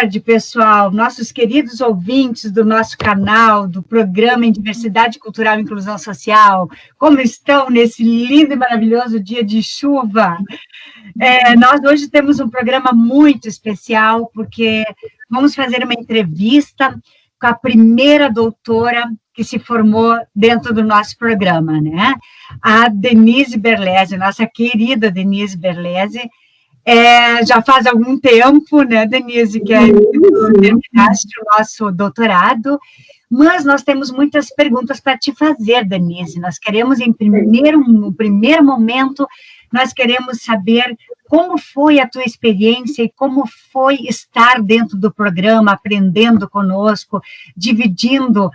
tarde, pessoal, nossos queridos ouvintes do nosso canal, do programa em Diversidade Cultural e Inclusão Social. Como estão nesse lindo e maravilhoso dia de chuva? Nós hoje temos um programa muito especial, porque vamos fazer uma entrevista com a primeira doutora que se formou dentro do nosso programa, né? A Denise Berlese, nossa querida Denise Berlese. Já faz algum tempo, né, Denise, que terminaste o nosso doutorado, mas nós temos muitas perguntas para te fazer, Denise. Nós queremos, no primeiro momento, nós queremos saber como foi a tua experiência e como foi estar dentro do programa, aprendendo conosco, dividindo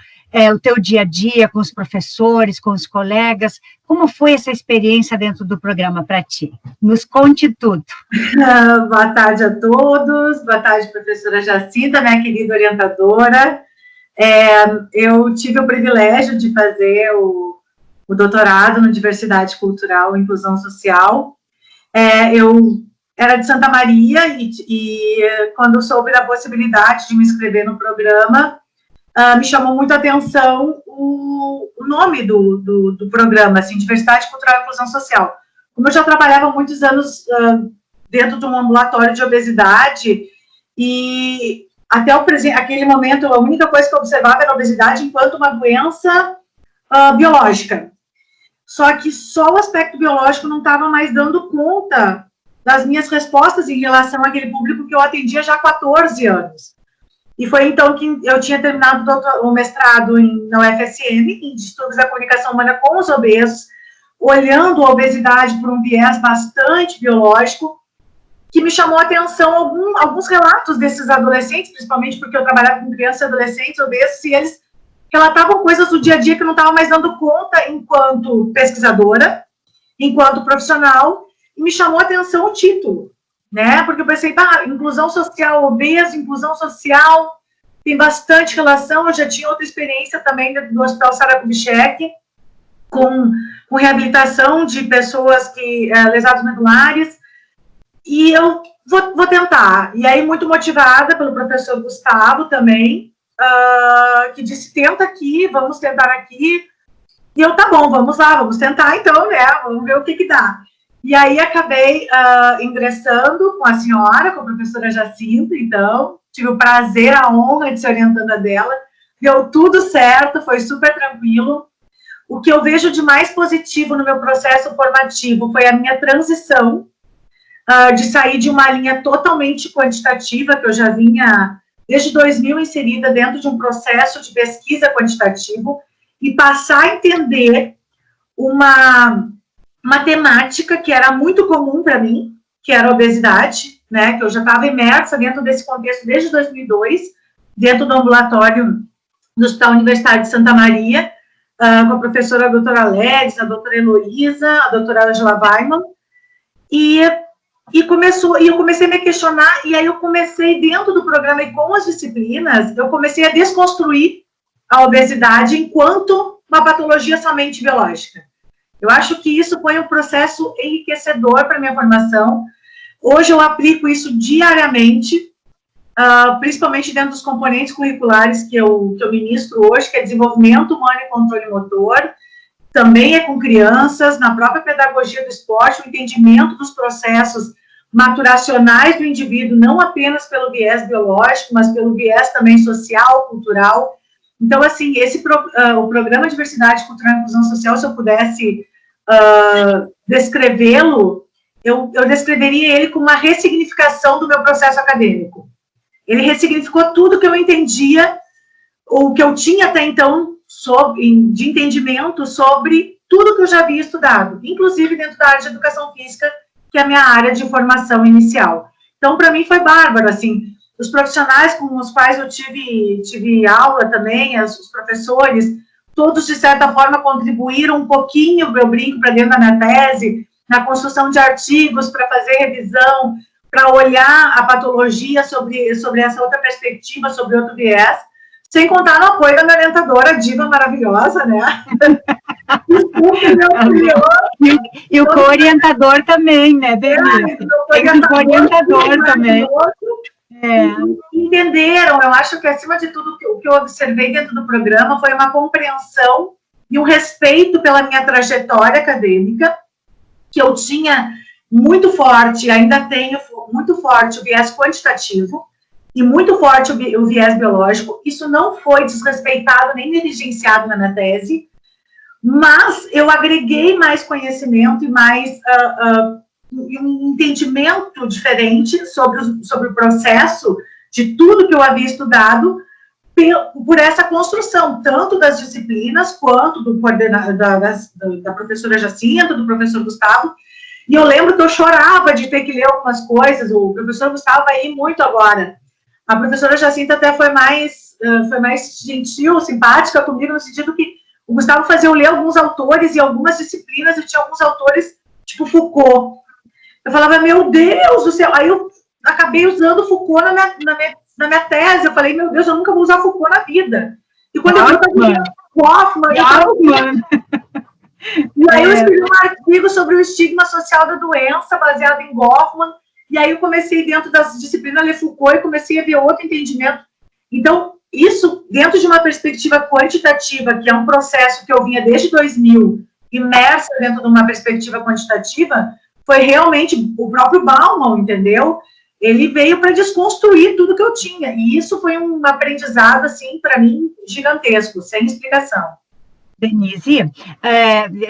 o teu dia a dia com os professores, com os colegas. Como foi essa experiência dentro do programa para ti? Nos conte tudo. Boa tarde a todos, boa tarde, professora Jacinta, minha querida orientadora. Eu tive o privilégio de fazer o doutorado no Diversidade Cultural e Inclusão Social. Eu era de Santa Maria e quando soube da possibilidade de me inscrever no programa, me chamou muito a atenção o nome do programa, assim, Diversidade Cultural e Inclusão Social. Como eu já trabalhava há muitos anos dentro de um ambulatório de obesidade, e até aquele momento, a única coisa que eu observava era a obesidade enquanto uma doença biológica. Só que só o aspecto biológico não estava mais dando conta das minhas respostas em relação àquele público que eu atendia já há 14 anos. E foi então que eu tinha terminado o mestrado na UFSM, em Distúrbios da Comunicação Humana com os Obesos, olhando a obesidade por um viés bastante biológico, que me chamou a atenção alguns relatos desses adolescentes, principalmente porque eu trabalhava com crianças e adolescentes obesos, e eles relatavam coisas do dia a dia que eu não estava mais dando conta enquanto pesquisadora, enquanto profissional, e me chamou a atenção o título, né? Porque eu pensei, inclusão social, obeso, inclusão social, tem bastante relação. Eu já tinha outra experiência também do Hospital Sara Kubitschek, com reabilitação de pessoas lesados medulares, e eu vou tentar. E aí, muito motivada pelo professor Gustavo também, que disse, tenta aqui, vamos tentar aqui. E eu, tá bom, vamos lá, vamos tentar então, né? Vamos ver o que dá. E aí acabei ingressando com a senhora, com a professora Jacinta, então, tive o prazer, a honra de ser orientanda dela, deu tudo certo, foi super tranquilo. O que eu vejo de mais positivo no meu processo formativo foi a minha transição, de sair de uma linha totalmente quantitativa, que eu já vinha, desde 2000, inserida dentro de um processo de pesquisa quantitativo, e passar a entender uma temática que era muito comum para mim, que era a obesidade, né, que eu já estava imersa dentro desse contexto desde 2002, dentro do ambulatório do Hospital Universitário de Santa Maria, com a professora doutora Ledes, a doutora Heloísa, a doutora Angela Weiman, e eu comecei a me questionar, e aí eu comecei, dentro do programa e com as disciplinas, eu comecei a desconstruir a obesidade enquanto uma patologia somente biológica. Eu acho que isso foi um processo enriquecedor para a minha formação. Hoje eu aplico isso diariamente, principalmente dentro dos componentes curriculares que eu ministro hoje, que é desenvolvimento humano e controle motor, também é com crianças, na própria pedagogia do esporte, o entendimento dos processos maturacionais do indivíduo, não apenas pelo viés biológico, mas pelo viés também social, cultural. Então, assim, o programa Diversidade Cultural e Inclusão Social, se eu pudesse descrevê-lo, eu descreveria ele como uma ressignificação do meu processo acadêmico. Ele ressignificou tudo que eu entendia, ou que eu tinha até então, de entendimento sobre tudo que eu já havia estudado, inclusive dentro da área de educação física, que é a minha área de formação inicial. Então, para mim, foi bárbaro, assim. Os profissionais com os quais eu tive aula também, os professores, todos, de certa forma, contribuíram um pouquinho, eu brinco, para dentro da minha tese, na construção de artigos, para fazer revisão, para olhar a patologia sobre essa outra perspectiva, sobre outro viés, sem contar no apoio da minha orientadora, diva maravilhosa, né? E o co-orientador também, né, Denise? Tem o co-orientador também. entenderam. Eu acho que, acima de tudo, o que eu observei dentro do programa foi uma compreensão e um respeito pela minha trajetória acadêmica, que eu tinha muito forte, ainda tenho muito forte o viés quantitativo e muito forte o viés biológico. Isso não foi desrespeitado nem negligenciado na minha tese, mas eu agreguei mais conhecimento e mais um entendimento diferente sobre o processo de tudo que eu havia estudado por essa construção, tanto das disciplinas, quanto do da professora Jacinta, do professor Gustavo. E eu lembro que eu chorava de ter que ler algumas coisas, o professor Gustavo vai ir muito agora. A professora Jacinta até foi mais gentil, simpática comigo, no sentido que o Gustavo fazia eu ler alguns autores e algumas disciplinas, e tinha alguns autores, tipo Foucault. Eu falava, meu Deus do céu, aí eu acabei usando Foucault na minha tese. Eu falei, meu Deus, eu nunca vou usar Foucault na vida. E quando eu vi Goffman, e aí eu escrevi um artigo sobre o estigma social da doença, baseado em Goffman, e aí eu comecei, dentro das disciplinas, a ler Foucault e comecei a ver outro entendimento. Então, isso, dentro de uma perspectiva quantitativa, que é um processo que eu vinha desde 2000, imersa dentro de uma perspectiva quantitativa, foi realmente o próprio Bauman, entendeu? Ele veio para desconstruir tudo que eu tinha, e isso foi um aprendizado, assim, para mim, gigantesco, sem explicação. Denise,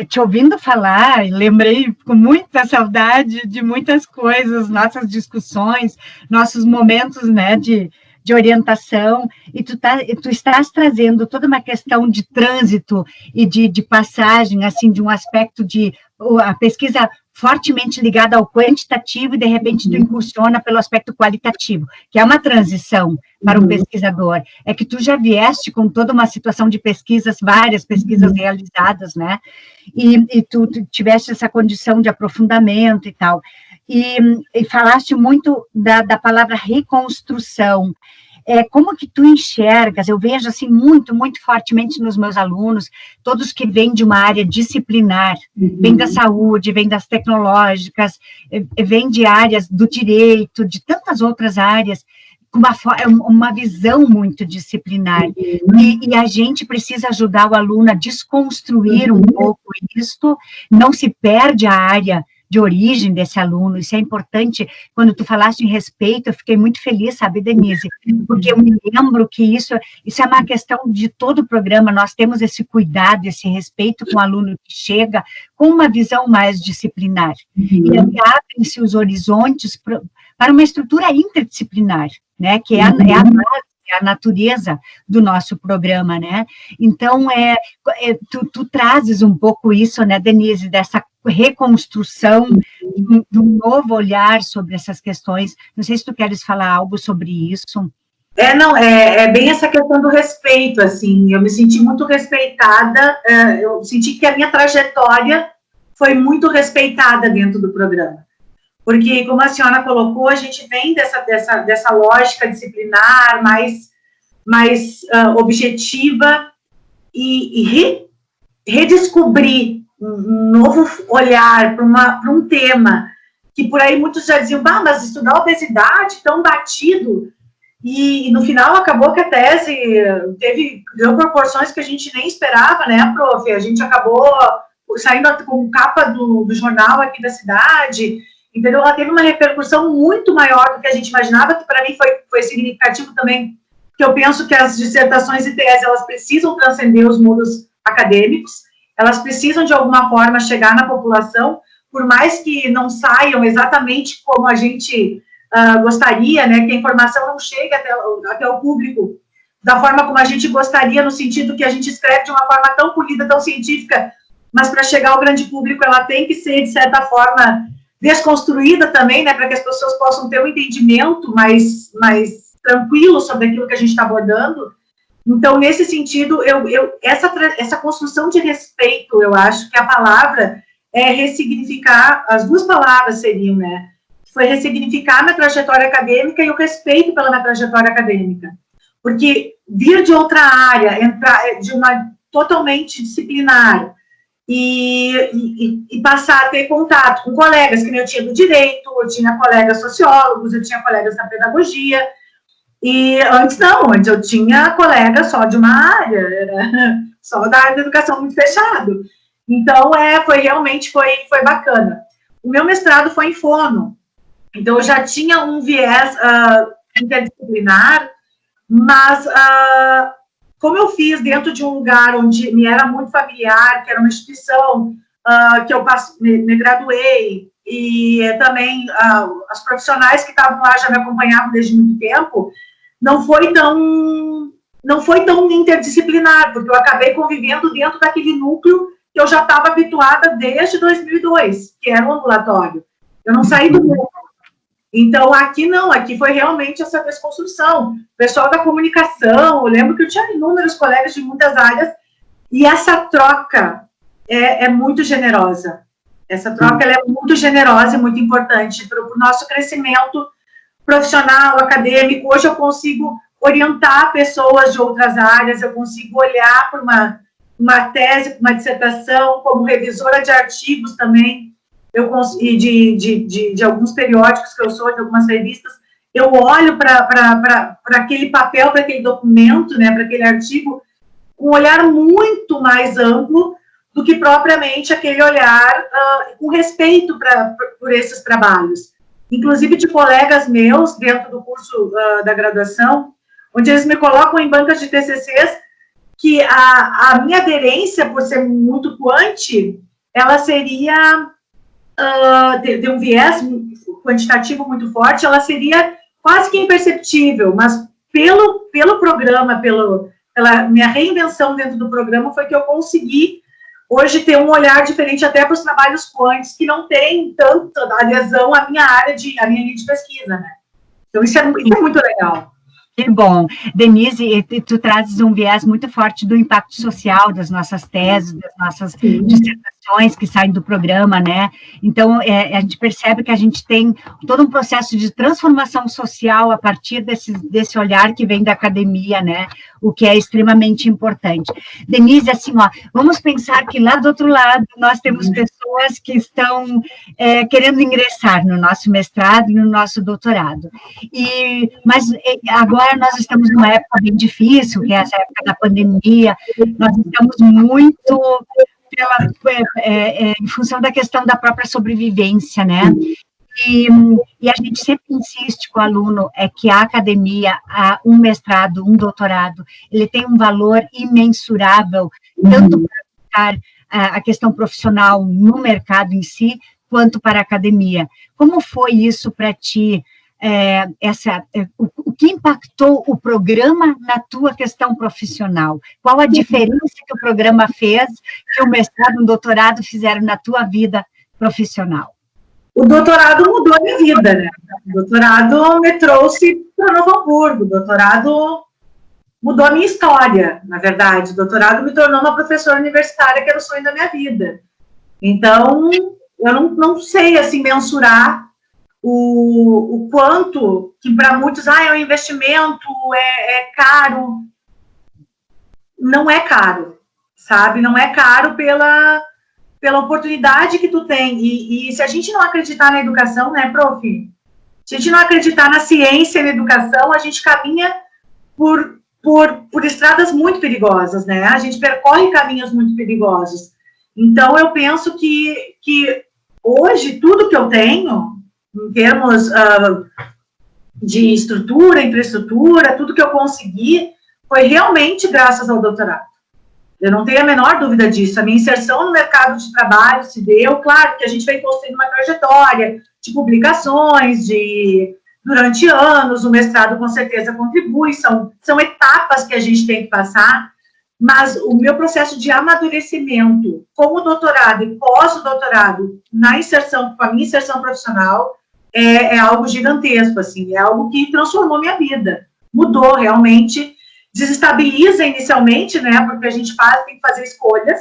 te ouvindo falar, lembrei com muita saudade de muitas coisas, nossas discussões, nossos momentos, né, de orientação, e tu estás trazendo toda uma questão de trânsito e de passagem, assim, de um aspecto de a pesquisa fortemente ligada ao quantitativo, e de repente tu incursiona pelo aspecto qualitativo, que é uma transição para um pesquisador. É que tu já vieste com toda uma situação de pesquisas, várias pesquisas realizadas, né? E tu tiveste essa condição de aprofundamento e tal. E falaste muito da palavra reconstrução. Como que tu enxergas? Eu vejo, assim, muito, muito fortemente nos meus alunos, todos que vêm de uma área disciplinar, vêm da saúde, vêm das tecnológicas, vêm de áreas do direito, de tantas outras áreas, com uma visão muito disciplinar. E a gente precisa ajudar o aluno a desconstruir um pouco isto, não se perde a área de origem desse aluno. Isso é importante. Quando tu falaste em respeito, eu fiquei muito feliz, sabe, Denise? Porque eu me lembro que isso é uma questão de todo o programa. Nós temos esse cuidado, esse respeito com o aluno que chega com uma visão mais disciplinar. E abrem-se os horizontes para uma estrutura interdisciplinar, né? Que é a base, a natureza do nosso programa, né? Então, tu trazes um pouco isso, né, Denise, dessa reconstrução, de um novo olhar sobre essas questões. Não sei se tu queres falar algo sobre isso. É bem essa questão do respeito, assim, eu me senti muito respeitada, eu senti que a minha trajetória foi muito respeitada dentro do programa. Porque, como a senhora colocou, a gente vem dessa lógica disciplinar, mais objetiva, e redescobrir um novo olhar para um tema, que por aí muitos já diziam, mas estudar obesidade tão batido, e no final acabou que a tese deu proporções que a gente nem esperava, né, prof? A gente acabou saindo com capa do jornal aqui da cidade. Entendeu? Ela teve uma repercussão muito maior do que a gente imaginava, que para mim foi significativo também, que eu penso que as dissertações e teses, elas precisam transcender os muros acadêmicos, elas precisam, de alguma forma, chegar na população, por mais que não saiam exatamente como a gente gostaria, né, que a informação não chegue até o público da forma como a gente gostaria, no sentido que a gente escreve de uma forma tão polida, tão científica, mas para chegar ao grande público, ela tem que ser, de certa forma, desconstruída também, né, para que as pessoas possam ter um entendimento mais tranquilo sobre aquilo que a gente está abordando. Então, nesse sentido, essa construção de respeito, eu acho que a palavra é ressignificar, as duas palavras seriam, né, foi ressignificar a minha trajetória acadêmica e o respeito pela minha trajetória acadêmica. Porque vir de outra área, entrar de uma totalmente disciplinar, e passar a ter contato com colegas que eu tinha do direito, eu tinha colegas sociólogos, eu tinha colegas na pedagogia, E antes não, antes eu tinha colega só de uma área, era só da área da educação muito fechado. Então, foi bacana. O meu mestrado foi em fono, então eu já tinha um viés interdisciplinar, mas como eu fiz dentro de um lugar onde me era muito familiar, que era uma instituição que eu me graduei, e também as profissionais que estavam lá já me acompanhavam desde muito tempo, não foi tão interdisciplinar, porque eu acabei convivendo dentro daquele núcleo que eu já estava habituada desde 2002, que era o ambulatório. Eu não saí do mundo. Então, aqui não, aqui foi realmente essa desconstrução. O pessoal da comunicação, eu lembro que eu tinha inúmeros colegas de muitas áreas, e essa troca é muito generosa. Essa troca ela é muito generosa e muito importante para o nosso crescimento profissional, acadêmico. Hoje eu consigo orientar pessoas de outras áreas, eu consigo olhar para uma tese, uma dissertação, como revisora de artigos também, e de alguns periódicos que eu sou, de algumas revistas, eu olho para aquele papel, para aquele documento, né, para aquele artigo, com um olhar muito mais amplo do que propriamente aquele olhar com respeito por esses trabalhos. Inclusive de colegas meus, dentro do curso da graduação, onde eles me colocam em bancas de TCCs, que a minha aderência, por ser muito quanti, ela seria, de um viés quantitativo muito forte, ela seria quase que imperceptível, mas pelo programa, pela minha reinvenção dentro do programa, foi que eu consegui hoje ter um olhar diferente até para os trabalhos quantis, que não tem tanta adesão à minha linha de pesquisa, né? Então, isso é muito legal. Que bom. Denise, tu trazes um viés muito forte do impacto social das nossas teses, das nossas dissertações que saem do programa, né? Então, a gente percebe que a gente tem todo um processo de transformação social a partir desse olhar que vem da academia, né? O que é extremamente importante. Denise, assim, ó, vamos pensar que lá do outro lado nós temos pessoas que estão querendo ingressar no nosso mestrado e no nosso doutorado. Mas agora nós estamos numa época bem difícil, que é essa época da pandemia, nós estamos muito em função da questão da própria sobrevivência, né? E a gente sempre insiste com o aluno que a academia, um mestrado, um doutorado, ele tem um valor imensurável, tanto para a questão profissional no mercado em si, quanto para a academia. Como foi isso para ti? O que impactou o programa na tua questão profissional? Qual a diferença que o programa fez, que o mestrado e o doutorado fizeram na tua vida profissional? O doutorado mudou a minha vida, né? O doutorado me trouxe para Novo Hamburgo, o doutorado mudou a minha história, na verdade. O doutorado me tornou uma professora universitária, que era o sonho da minha vida. Então, eu não sei, assim, mensurar o quanto, que para muitos, é um investimento, é caro. Não é caro, sabe? Não é caro pela oportunidade que tu tem. E se a gente não acreditar na educação, né, prof? Se a gente não acreditar na ciência e na educação, a gente caminha por estradas muito perigosas, né? A gente percorre caminhos muito perigosos. Então, eu penso que hoje, tudo que eu tenho, em termos de estrutura, infraestrutura, tudo que eu consegui, foi realmente graças ao doutorado. Eu não tenho a menor dúvida disso. A minha inserção no mercado de trabalho se deu, claro, que a gente vem construindo uma trajetória de publicações, durante anos, o mestrado com certeza contribui, são etapas que a gente tem que passar, mas o meu processo de amadurecimento com o doutorado e pós o doutorado, com a minha inserção profissional, é algo gigantesco, assim, é algo que transformou minha vida, mudou realmente, desestabiliza inicialmente, né, porque a gente tem que fazer escolhas,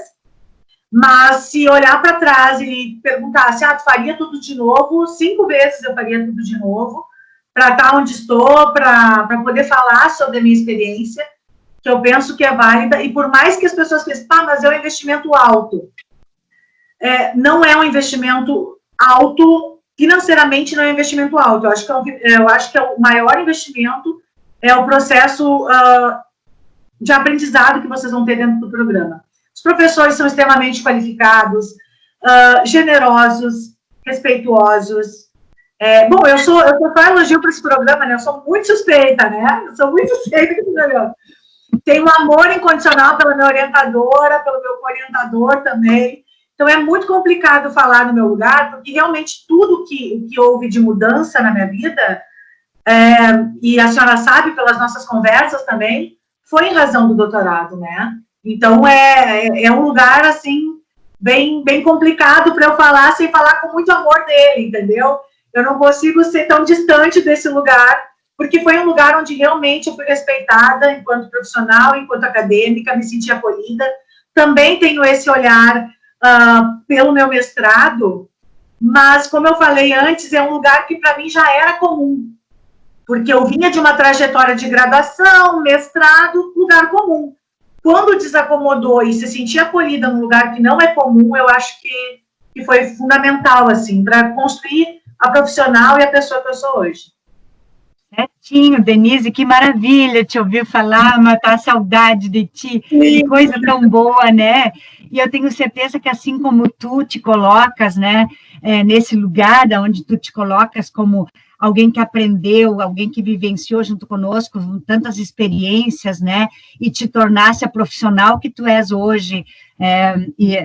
mas se olhar para trás e perguntar se tu faria tudo de novo, 5 vezes eu faria tudo de novo, para estar onde estou, para poder falar sobre a minha experiência, que eu penso que é válida, e por mais que as pessoas pensem, mas é um investimento alto, não é um investimento alto, financeiramente não é um investimento alto, eu acho que o maior investimento é o processo de aprendizado que vocês vão ter dentro do programa. Os professores são extremamente qualificados, generosos, respeituosos. Bom, eu sou só elogio para esse programa, né? Eu sou muito suspeita, né? Eu sou muito suspeita desse programa. Tenho um amor incondicional pela minha orientadora, pelo meu orientador também. Então, é muito complicado falar no meu lugar, porque realmente tudo que houve de mudança na minha vida, e a senhora sabe pelas nossas conversas também, foi em razão do doutorado, né? Então, é um lugar, assim, bem complicado para eu falar sem falar com muito amor dele, entendeu? Eu não consigo ser tão distante desse lugar, porque foi um lugar onde realmente eu fui respeitada enquanto profissional, enquanto acadêmica, me senti acolhida. Também tenho esse olhar pelo meu mestrado, mas, como eu falei antes, é um lugar que para mim já era comum, porque eu vinha de uma trajetória de graduação, mestrado, lugar comum. Quando desacomodou e se sentir acolhida num lugar que não é comum, eu acho que foi fundamental, assim, para construir a profissional e a pessoa que eu sou hoje. Certinho, Denise, que maravilha te ouvir falar, matar a saudade de ti, que coisa tão boa, né? E eu tenho certeza que assim como tu te colocas, né, nesse lugar onde tu te colocas como alguém que aprendeu, alguém que vivenciou junto conosco tantas experiências, né, e te tornasse a profissional que tu és hoje, e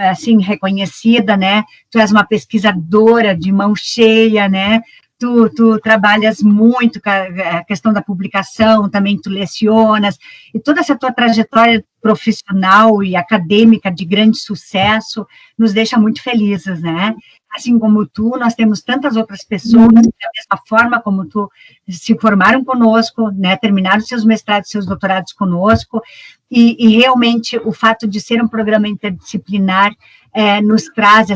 assim, reconhecida, né, tu és uma pesquisadora de mão cheia, né, tu trabalhas muito com a questão da publicação, também tu lecionas, e toda essa tua trajetória profissional e acadêmica de grande sucesso nos deixa muito felizes, né? Assim como tu, nós temos tantas outras pessoas que, da mesma forma como tu, se formaram conosco, né, terminaram seus mestrados, seus doutorados conosco, e realmente o fato de ser um programa interdisciplinar nos traz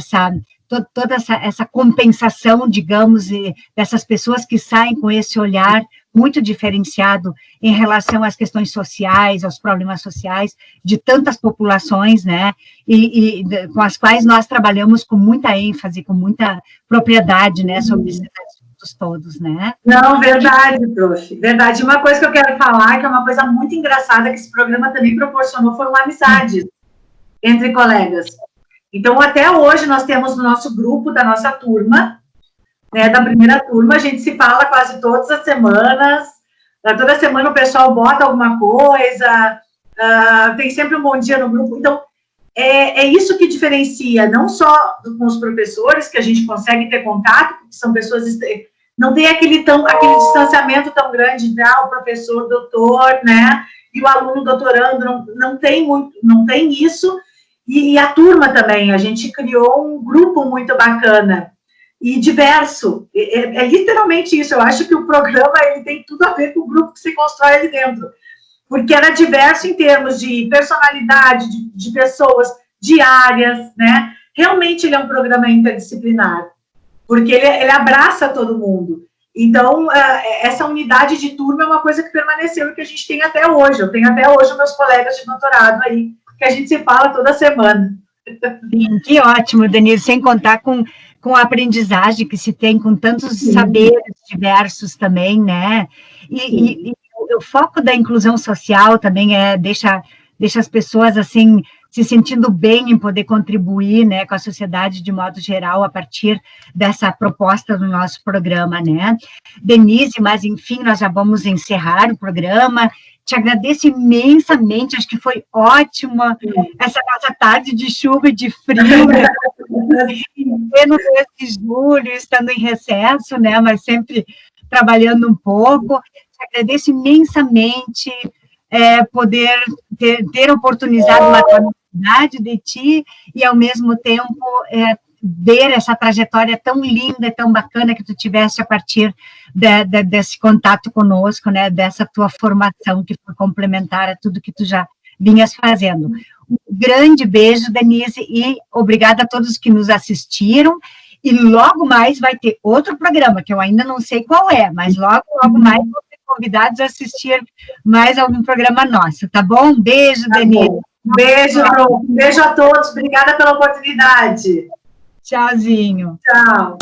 toda essa compensação, digamos, dessas pessoas que saem com esse olhar muito diferenciado em relação às questões sociais, aos problemas sociais de tantas populações, né, e com as quais nós trabalhamos com muita ênfase, com muita propriedade, né, sobre esses assuntos todos, né. Não, verdade, prof, verdade. Uma coisa que eu quero falar, que é uma coisa muito engraçada que esse programa também proporcionou, foram amizades entre colegas. Então, até hoje, nós temos no nosso grupo da nossa turma, né, da primeira turma, a gente se fala quase todas as semanas, toda semana o pessoal bota alguma coisa, tem sempre um bom dia no grupo. Então, é isso que diferencia, não só com os professores, que a gente consegue ter contato, porque são pessoas, não tem aquele distanciamento tão grande entre o professor, doutor, né, e o aluno doutorando, não tem isso. E a turma também, a gente criou um grupo muito bacana e diverso, é literalmente isso. Eu acho que o programa ele tem tudo a ver com o grupo que se constrói ali dentro, porque era diverso em termos de personalidade, de pessoas, de áreas, né? Realmente ele é um programa interdisciplinar, porque ele abraça todo mundo. Então, essa unidade de turma é uma coisa que permaneceu e que a gente tem até hoje. Eu tenho até hoje meus colegas de doutorado aí, que a gente se fala toda semana. Sim, que ótimo, Denise, sem contar com a aprendizagem que se tem, com tantos saberes diversos também, né? E o foco da inclusão social também deixa as pessoas, assim, se sentindo bem em poder contribuir, né, com a sociedade de modo geral, a partir dessa proposta do nosso programa, né? Denise, mas, enfim, nós já vamos encerrar o programa. Te agradeço imensamente, acho que foi ótima essa nossa tarde de chuva e de frio, né? No mês de julho, estando em recesso, né? Mas sempre trabalhando um pouco. Te agradeço imensamente poder ter oportunizado uma oportunidade de ti e, ao mesmo tempo, ver essa trajetória tão linda, tão bacana que tu tiveste a partir desse contato conosco, né, dessa tua formação que foi complementar a tudo que tu já vinhas fazendo. Um grande beijo, Denise, e obrigada a todos que nos assistiram, e logo mais vai ter outro programa, que eu ainda não sei qual mas logo mais vou ser convidados a assistir mais algum programa nosso, tá bom? Um beijo, Denise. Beijo a todos, obrigada pela oportunidade. Tchauzinho. Tchau.